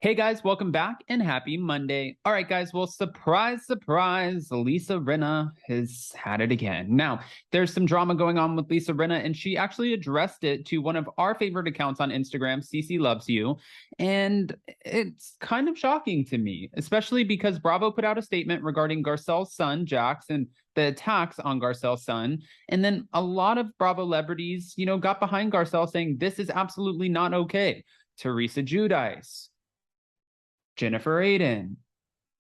Hey guys, welcome back and happy Monday. All right, guys, well, surprise, surprise, Lisa Rinna has had it again. Now, there's some drama going on with Lisa Rinna, and she actually addressed it to one of our favorite accounts on Instagram, CC Loves You. And it's kind of shocking to me, especially because Bravo put out a statement regarding Garcelle's son, Jax, and the attacks on Garcelle's son. And then a lot of Bravo celebrities, got behind Garcelle saying this is absolutely not okay. Teresa Giudice, Jennifer Aiden,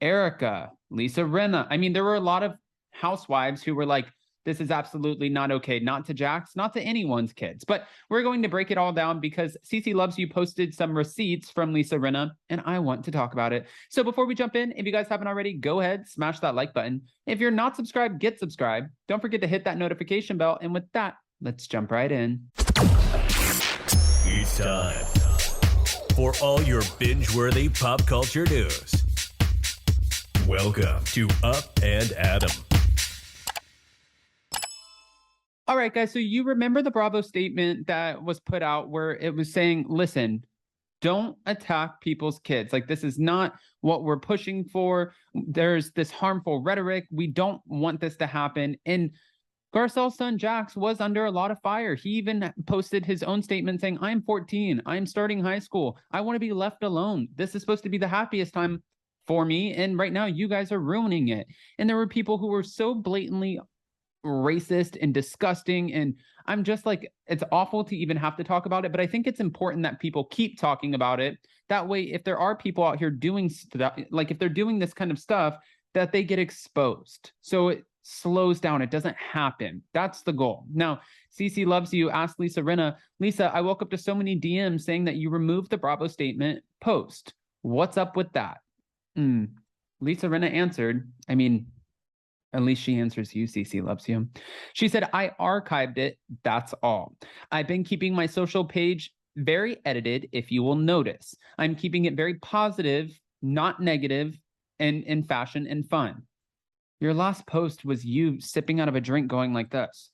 Erica, Lisa Rinna. I mean, there were a lot of housewives who were like, this is absolutely not okay, not to Jax, not to anyone's kids. But we're going to break it all down because CC Loves You posted some receipts from Lisa Rinna, and I want to talk about it. So before we jump in, if you guys haven't already, go ahead, smash that like button. If you're not subscribed, get subscribed. Don't forget to hit that notification bell. And with that, let's jump right in. It's time for all your binge-worthy pop culture news. Welcome to Up and Adam. All right, guys, so you remember the Bravo statement that was put out where it was saying, listen, don't attack people's kids. Like, this is not what we're pushing for. There's this harmful rhetoric. We don't want this to happen. And Garcelle's son, Jax, was under a lot of fire. He even posted his own statement saying, I'm 14. I'm starting high school. I want to be left alone. This is supposed to be the happiest time for me. And right now, you guys are ruining it. And there were people who were so blatantly racist and disgusting. And I'm just like, it's awful to even have to talk about it. But I think it's important that people keep talking about it. That way, if there are people out here doing stuff, like if they're doing this kind of stuff, that they get exposed. So it slows down. It doesn't happen. That's the goal. Now, CC Loves You asked Lisa Rinna, Lisa, I woke up to so many DMs saying that you removed the Bravo statement post. What's up with that? Lisa Rinna answered, I mean, at least she answers you, CC Loves You. She said, I archived it. That's all. I've been keeping my social page very edited, if you will notice. I'm keeping it very positive, not negative, and in fashion and fun. Your last post was you sipping out of a drink going like this.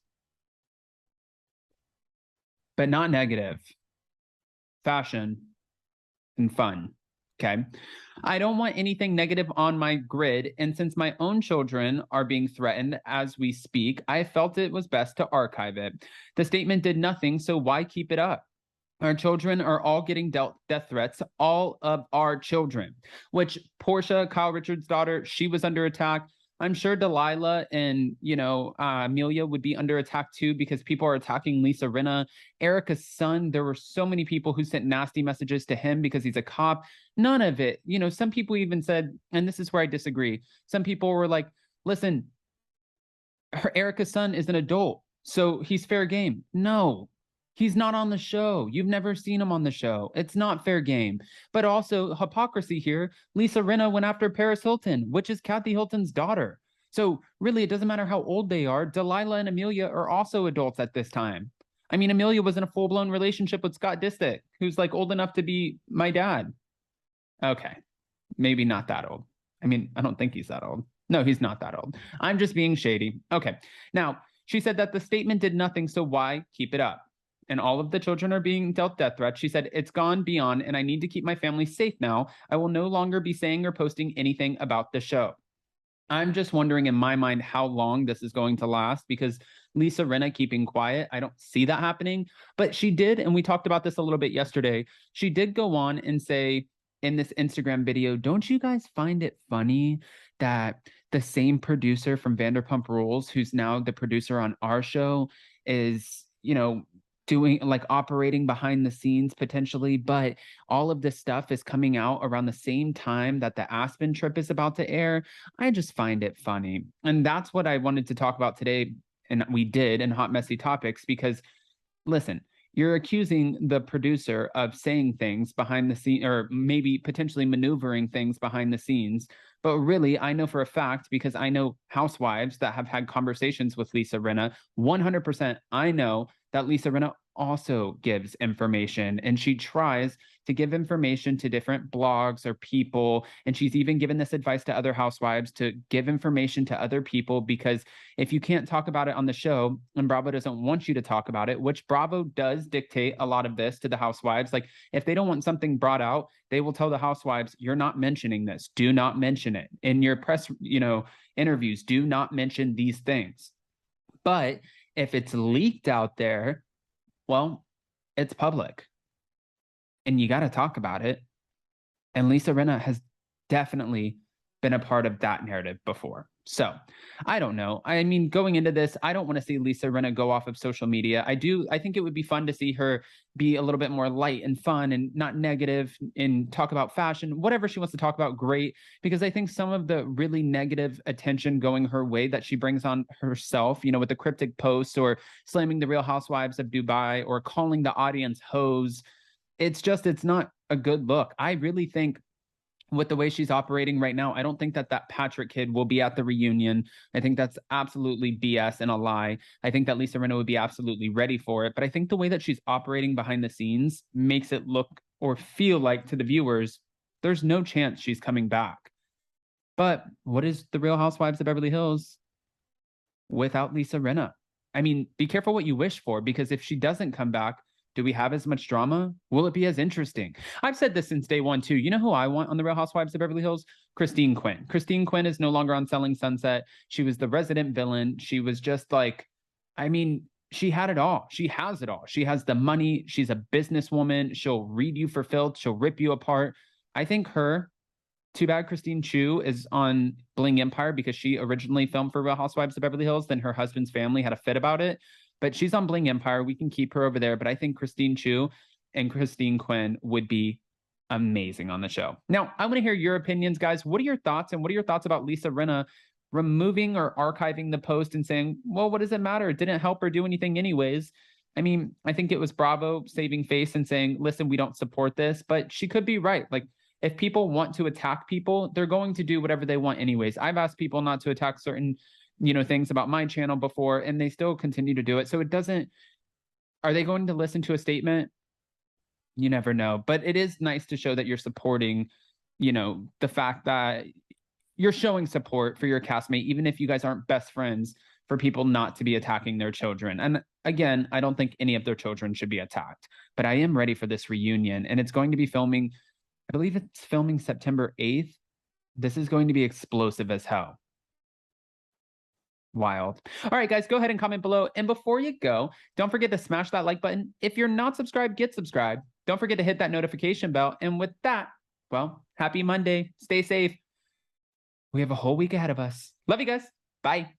But not negative. Fashion and fun. Okay. I don't want anything negative on my grid. And since my own children are being threatened as we speak, I felt it was best to archive it. The statement did nothing, so why keep it up? Our children are all getting dealt death threats, all of our children, which Portia, Kyle Richards' daughter, she was under attack. I'm sure Delilah and, Amelia would be under attack too because people are attacking Lisa Rinna. Erica's son, there were so many people who sent nasty messages to him because he's a cop. None of it. Some people even said, and this is where I disagree. Some people were like, listen, Erica's son is an adult, so he's fair game. No. He's not on the show. You've never seen him on the show. It's not fair game. But also hypocrisy here. Lisa Rinna went after Paris Hilton, which is Kathy Hilton's daughter. So really, it doesn't matter how old they are. Delilah and Amelia are also adults at this time. I mean, Amelia was in a full-blown relationship with Scott Disick, who's like old enough to be my dad. Okay, maybe not that old. I mean, I don't think he's that old. No, he's not that old. I'm just being shady. Okay, now, she said that the statement did nothing, so why keep it up? And all of the children are being dealt death threats. She said, it's gone beyond, and I need to keep my family safe now. I will no longer be saying or posting anything about the show. I'm just wondering in my mind how long this is going to last because Lisa Rinna keeping quiet, I don't see that happening. But she did, and we talked about this a little bit yesterday, she did go on and say in this Instagram video, don't you guys find it funny that the same producer from Vanderpump Rules, who's now the producer on our show, is, doing like operating behind the scenes potentially, but all of this stuff is coming out around the same time that the Aspen trip is about to air. I just find it funny. And that's what I wanted to talk about today. And we did in Hot Messy Topics, because listen, you're accusing the producer of saying things behind the scene, or maybe potentially maneuvering things behind the scenes. But really, I know for a fact, because I know housewives that have had conversations with Lisa Rinna, 100% I know that Lisa Rinna also gives information, and she tries to give information to different blogs or people. And she's even given this advice to other housewives to give information to other people, because if you can't talk about it on the show and Bravo doesn't want you to talk about it, which Bravo does dictate a lot of this to the housewives. Like if they don't want something brought out, they will tell the housewives, you're not mentioning this. Do not mention it in your press, interviews. Do not mention these things. But if it's leaked out there, well, it's public and you got to talk about it. And Lisa Rinna has definitely been a part of that narrative before. So I don't know. I mean, going into this, I don't want to see Lisa Rinna go off of social media. I think it would be fun to see her be a little bit more light and fun and not negative and talk about fashion, whatever she wants to talk about, great. Because I think some of the really negative attention going her way that she brings on herself, with the cryptic posts or slamming the Real Housewives of Dubai or calling the audience hoes, it's not a good look. I really think with the way she's operating right now, I don't think that Patrick kid will be at the reunion. I think that's absolutely BS and a lie. I think that Lisa Rinna would be absolutely ready for it. But I think the way that she's operating behind the scenes makes it look or feel like to the viewers, there's no chance she's coming back. But what is the Real Housewives of Beverly Hills without Lisa Rinna? I mean, be careful what you wish for, because if she doesn't come back, do we have as much drama? Will it be as interesting? I've said this since day one, too. You know who I want on the Real Housewives of Beverly Hills? Christine Quinn. Christine Quinn is no longer on Selling Sunset. She was the resident villain. She was just like, she had it all. She has it all. She has the money. She's a businesswoman. She'll read you for filth. She'll rip you apart. I think too bad Christine Chu is on Bling Empire, because she originally filmed for Real Housewives of Beverly Hills. Then her husband's family had a fit about it. But she's on Bling Empire. We can keep her over there. But I think Christine Chu and Christine Quinn would be amazing on the show. Now, I want to hear your opinions, guys. What are your thoughts? And what are your thoughts about Lisa Rinna removing or archiving the post and saying, well, what does it matter? It didn't help her do anything anyways. I mean, I think it was Bravo saving face and saying, listen, we don't support this. But she could be right. Like, if people want to attack people, they're going to do whatever they want anyways. I've asked people not to attack certain things about my channel before, and they still continue to do it. So are they going to listen to a statement? You never know. But it is nice to show that you're supporting, the fact that you're showing support for your castmate, even if you guys aren't best friends, for people not to be attacking their children. And again, I don't think any of their children should be attacked, but I am ready for this reunion, and it's going to be filming, I believe it's filming September 8th. This is going to be explosive as hell. Wild. All right, guys, go ahead and comment below. And before you go, don't forget to smash that like button. If you're not subscribed, get subscribed. Don't forget to hit that notification bell. And with that, well, happy Monday. Stay safe. We have a whole week ahead of us. Love you guys. Bye.